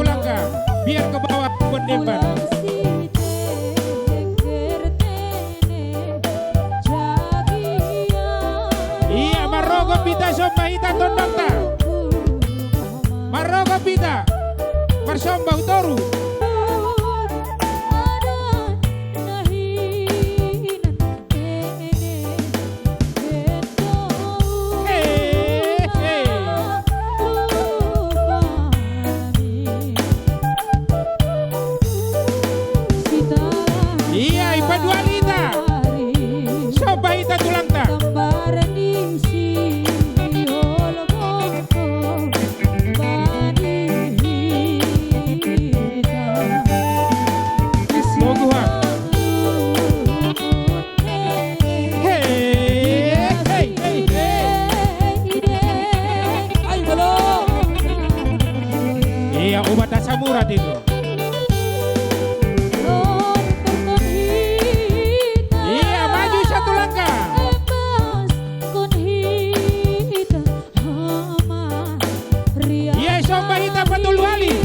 satu langkah biar ke bawah buat depan. Iya, marogo pita somba ita tondong ta. Marogo pita marsomba utoru. Iya, ipa dua lita. Somba ita tulang ta. Iya, obat asam urat itu. Iya, maju satu langkah. Iya, somba hitam betul wali.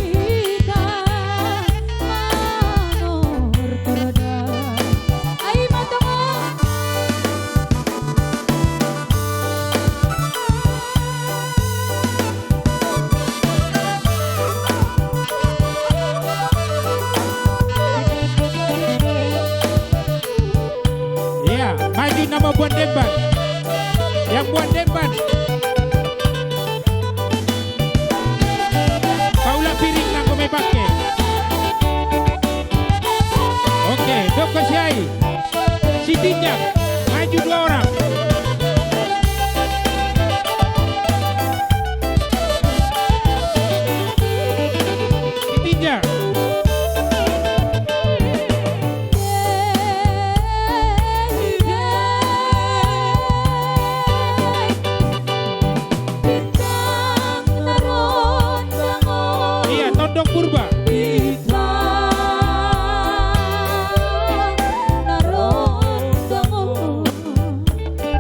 Maju nama buat depan. Yang buat depan Paula piring nang kome pakai. Oke, Doko Syai si tinjak. Maju dua orang. Si tinjak. Tondong purba.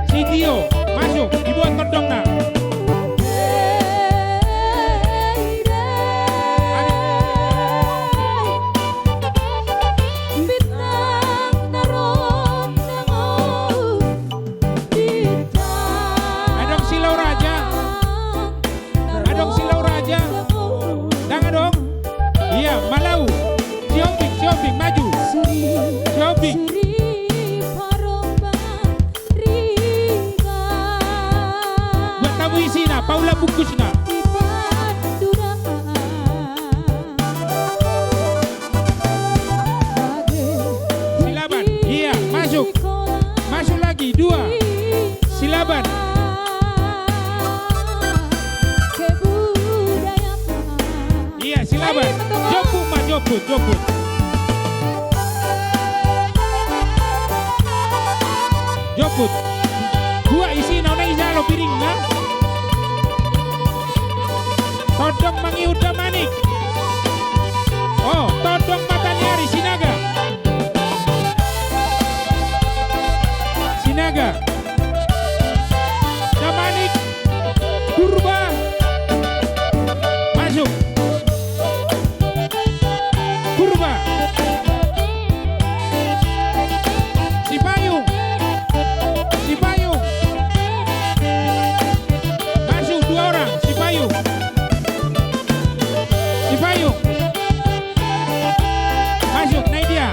Si Tio masuk dibuat tondong na. Adong silau raja. Adong silau raja. Jangan dong. Iya, Malau. Sioping, maju. Sioping. Buat tamu isina, Paula bungkusna. Silaban. Iya, masuk. Masuk lagi, dua. Silaban. Iya, silaban. Joput. Joput. Gua isi nauna ijalo piring na. Todong mangiuda manik. Oh, todong mata nyari Sinaga. Damanik. Purba. Masuk. Purba. Si Payung. Masuk dua orang. Si Payung. Masuk Naidia.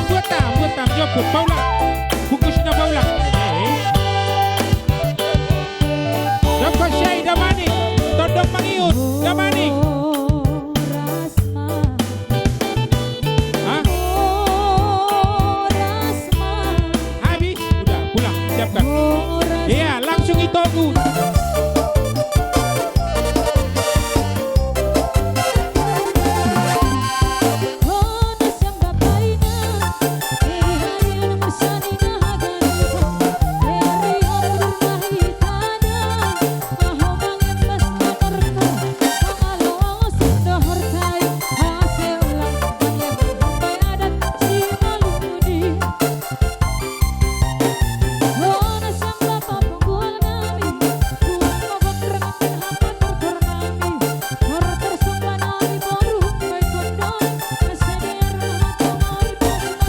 Buat tam joput Paula. Bungkusnya Paula. Doko Syai Damanik. Todong mangiut Damanik. Habis? Udah pulang. Siapkan. Iya, langsung itogu.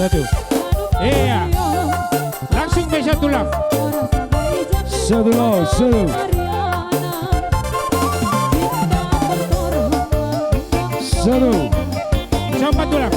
Satu. Iya. Langsung be satu lap. Satu lo, satu. Satu. Coba tu lap.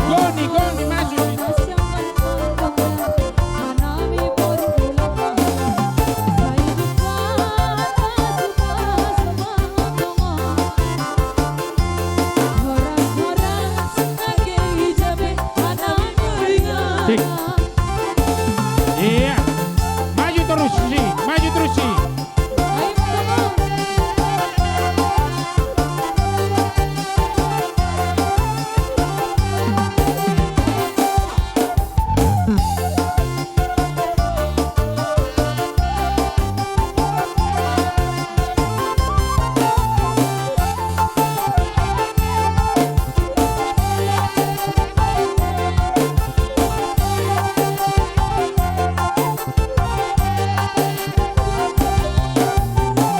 Goni, goni, masuk. Tik. Iya. Maju terus sih, maju terus sih.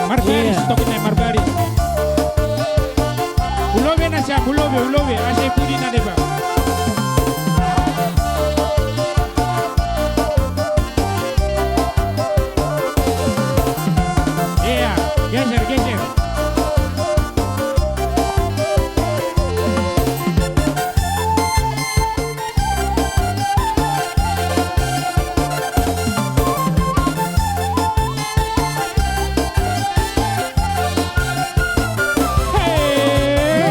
Margaris, tokin na Margaris. Ulobe na siya, ulobe. Asay pudi na diba? Iya, geser. Hey.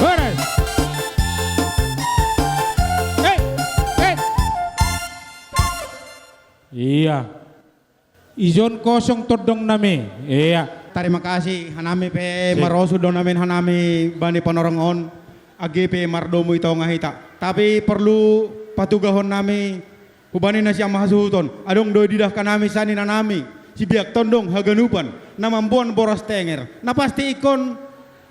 Horas. Iya. Izon kosong todong nami. Iya. Terima kasih hanami pe marosu do namin hanami bani panorongon agi pe mardomo ito ngahita. Tapi perlu patugahon nami hubani na siya mahasuhuton. Adong do didah kanami sani na nami. Si biak tondong haganupan namambuan boras tenger. Na pasti ikon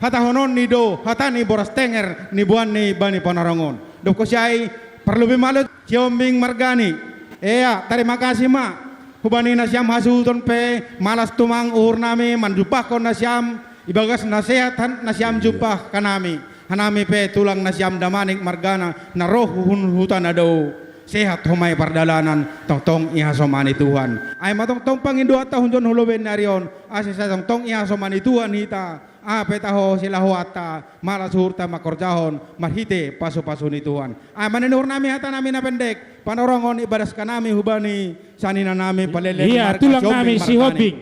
hatahonon ni do hatani boras tenger ni buan ni bani panorongon. Do ko siya'y perlu bimalot Siombing Margani. Iya, terima kasih mak. Hubani na siyam hasuton pe malas tumang uhur nami manjupah kon na siyam ibagas nasehatan na siyam jupah kanami. Hanami pe tulang na siyam damanik margana na roh hutan na daw. Sehat humay pardalanan tong ihasomani Tuhan. Ay matong Panginoon at tahun jon huluben narion. Asi sa tong ihasomani Tuhan hita. Petaho sila huata malas hurta makorjahon marhite paso-paso ni Tuhan. Maninur nami hata nami na pendek. Panorongon ibadas kanami hubani sanina nami palele. Iya, tulang nami si Hobing.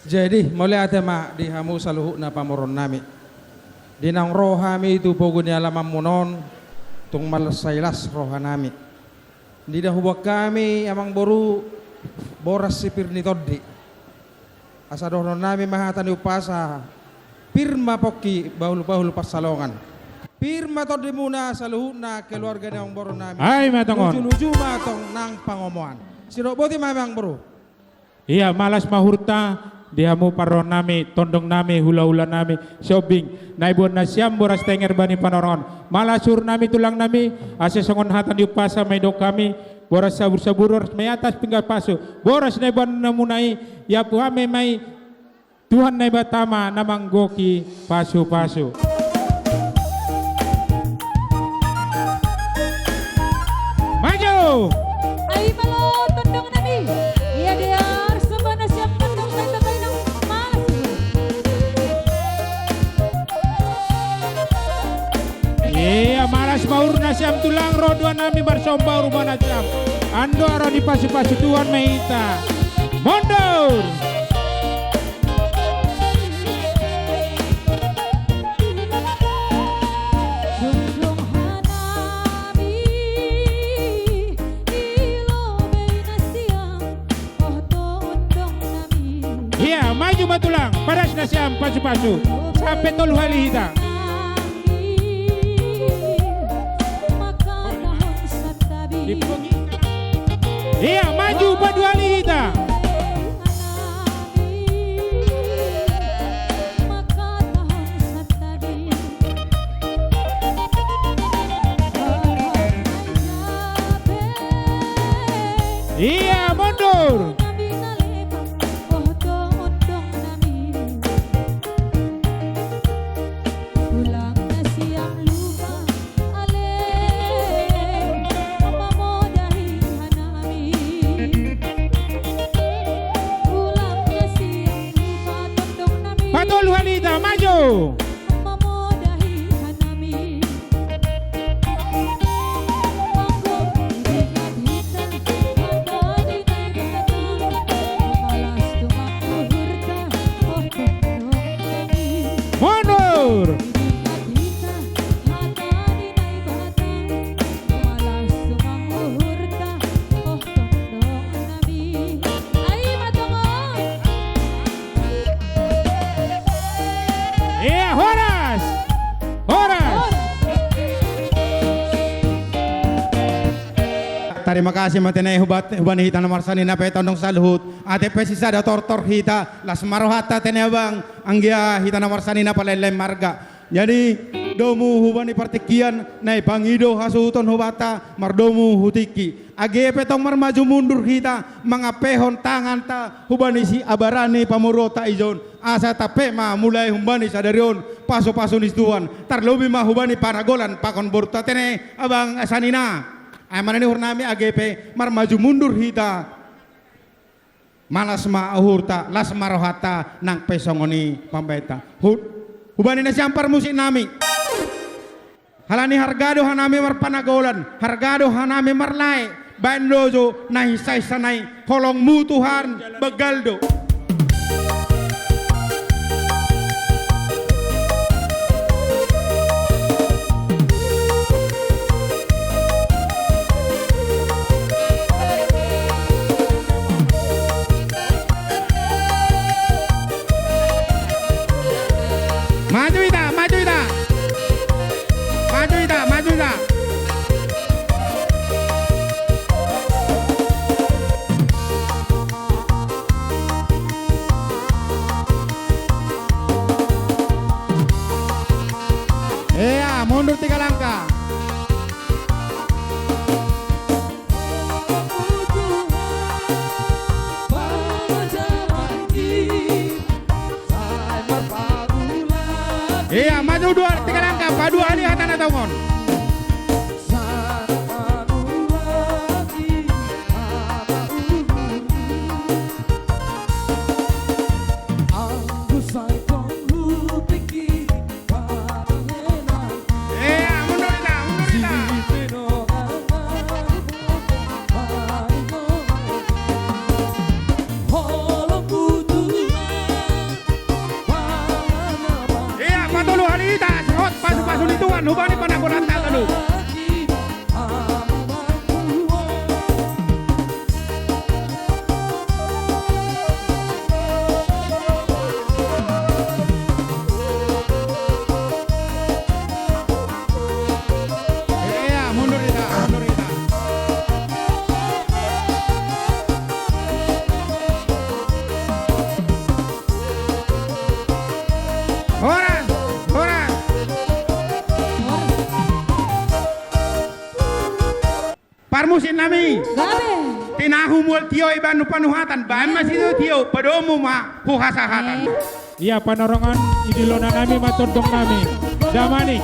Jadi mulai ada mak di hamu saluhu na pamoron nami. Dinang rohami itu pogoni alamam monon tung malasailas rohanami. Di dahubak kami amang boru boras sipir ni toddi. Asa dohnon nami mahatani upasa pirma poki bahul pasalongan. Pirma toddi muna sa luhuna keluarga ni ang boru nami. Ay matongon. Luju-luju matong nang pangomoan. Siroboti mamang boru. Iya malas mahurta dihamu paron nami tondong nami hula-hula nami shopping naibon na siyam boras tenger bani panoron malasur nami tulang nami ase songon hatan yupasa may dok kami boras sabur-sabur may atas pinggal paso boras naibon namunai ya puhame may Tuhan na batama namang goki paso-paso. Maju! Ay malo tundong nami. Iya dia sabana siap tundong kay tatay ng mas. Iya malas maur na siyam tulang rodwa nami barsomba rumah na siyam. Ando aro di pasu-pasu Tuhan mahita. Mundur! Tundong hanami. Ilobay na siyang oh tundong nami. Iya maju matulang paras na siyam pasu-pasu. Sampai tol halihita. Makatahon sa tabi. Iya maju berdua halihita. Iya mundur. Patol halihita maju. Mundur. Iya Horas. Horas. Terima kasih matenay huban hita na marsani na petondong saluhut. Ate pesisa da tortor hita las marohata tenebang anggia hita na marsani na palelem marga. Jadi domu huban partikian nai pangido hasuton hubata mardomu hutiki. Age petong marmaju mundur hita mangapehon tangan ta hubani si abarani pamurota ijon. Asa tape ma mulai humbani sadarion paso-paso nistuan. Tarlobi ma hubani paragolan pakon borta tene abang asanina. Aman ini hurnami AGP mar maju mundur hita malas ma ahurta las marohata nang pesongoni pambeta hubani na siampar musik nami halani hargado hanami mar panagolan hargado hanami marlai bandojo nahi sai sanai kolong mutuhan begaldo. Maju ita, maju ita. Maju ita, maju ita. Iya, mundur 3 langkah. Iya, maju 3 langkah, padu ali hatana taungon. Iya, mundur ita, mundur ita. Iya, patuluhan ita. sunituan hubani panagonata tanu. Iya, mundur kita, mundur kita. Ora, ora. Parmusin nami. Gabe. Tinahu mul tio iban panuhatan. Ban masih itu tio padomu ma huhasahatan. Iya panorongan idilona nami matondong nami. Damani.